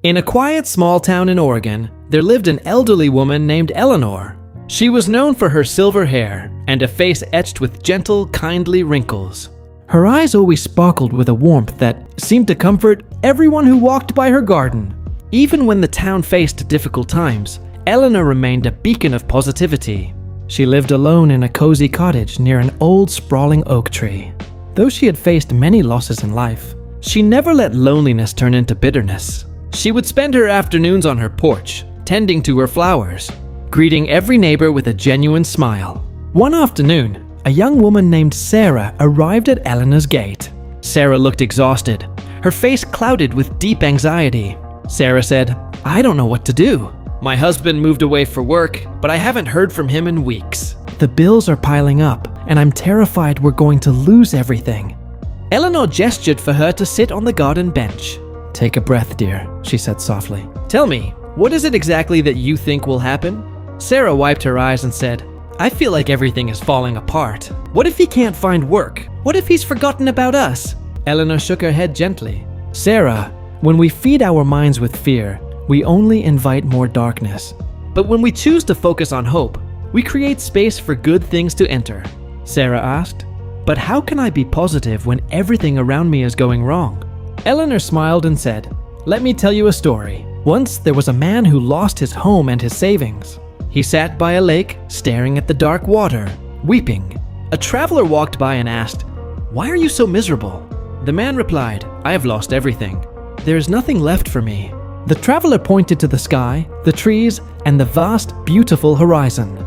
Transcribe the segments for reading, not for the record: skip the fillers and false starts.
In a quiet small town in Oregon, there lived an elderly woman named Eleanor. She was known for her silver hair and a face etched with gentle, kindly wrinkles. Her eyes always sparkled with a warmth that seemed to comfort everyone who walked by her garden. Even when the town faced difficult times, Eleanor remained a beacon of positivity. She lived alone in a cozy cottage near an old, sprawling oak tree. Though she had faced many losses in life, she never let loneliness turn into bitterness. She would spend her afternoons on her porch, tending to her flowers, greeting every neighbor with a genuine smile. One afternoon, a young woman named Sarah arrived at Eleanor's gate. Sarah looked exhausted, her face clouded with deep anxiety. Sarah said, "I don't know what to do. My husband moved away for work, but I haven't heard from him in weeks. The bills are piling up, and I'm terrified we're going to lose everything." Eleanor gestured for her to sit on the garden bench. "Take a breath, dear," she said softly. "Tell me, what is it exactly that you think will happen?" Sarah wiped her eyes and said, "I feel like everything is falling apart. What if he can't find work? What if he's forgotten about us?" Eleanor shook her head gently. "Sarah, when we feed our minds with fear, we only invite more darkness. But when we choose to focus on hope, we create space for good things to enter." Sarah asked, "But how can I be positive when everything around me is going wrong?" Eleanor smiled and said, "Let me tell you a story. Once there was a man who lost his home and his savings. He sat by a lake, staring at the dark water, weeping. A traveler walked by and asked, 'Why are you so miserable?' The man replied, 'I have lost everything. There is nothing left for me.' The traveler pointed to the sky, the trees, and the vast, beautiful horizon.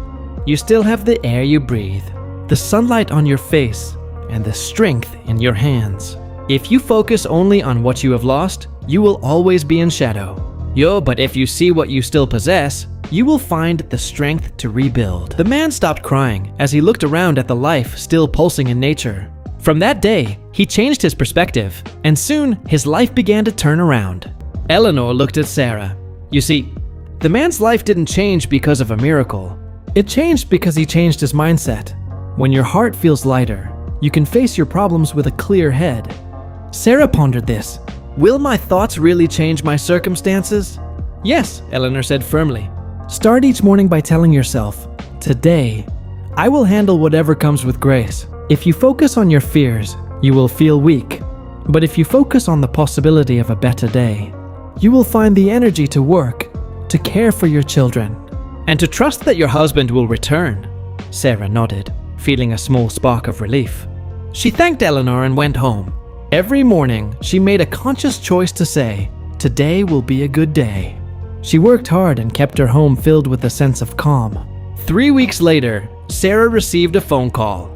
'You still have the air you breathe, the sunlight on your face, and the strength in your hands. If you focus only on what you have lost, you will always be in shadow. But if you see what you still possess, you will find the strength to rebuild.'" The man stopped crying as he looked around at the life still pulsing in nature. From that day, he changed his perspective, and soon his life began to turn around. Eleanor looked at Sarah. You see, the man's life didn't change because of a miracle. It changed because he changed his mindset. When your heart feels lighter, you can face your problems with a clear head. Sarah pondered this. Will my thoughts really change my circumstances? Yes, Eleanor said firmly. Start each morning by telling yourself, today, I will handle whatever comes with grace. If you focus on your fears, you will feel weak. But if you focus on the possibility of a better day, you will find the energy to work, to care for your children, and to trust that your husband will return. Sarah nodded, feeling a small spark of relief. She thanked Eleanor and went home. Every morning, she made a conscious choice to say, today will be a good day. She worked hard and kept her home filled with a sense of calm. 3 weeks later, Sarah received a phone call.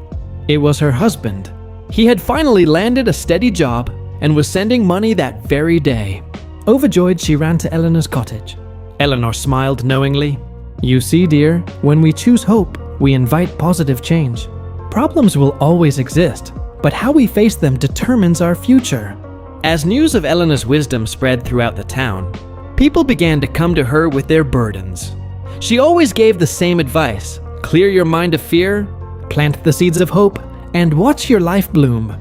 It was her husband. He had finally landed a steady job and was sending money that very day. Overjoyed, she ran to Eleanor's cottage. Eleanor smiled knowingly. You see, dear, when we choose hope, we invite positive change. Problems will always exist, but how we face them determines our future. As news of Eleanor's wisdom spread throughout the town, people began to come to her with their burdens. She always gave the same advice: clear your mind of fear, plant the seeds of hope, and watch your life bloom.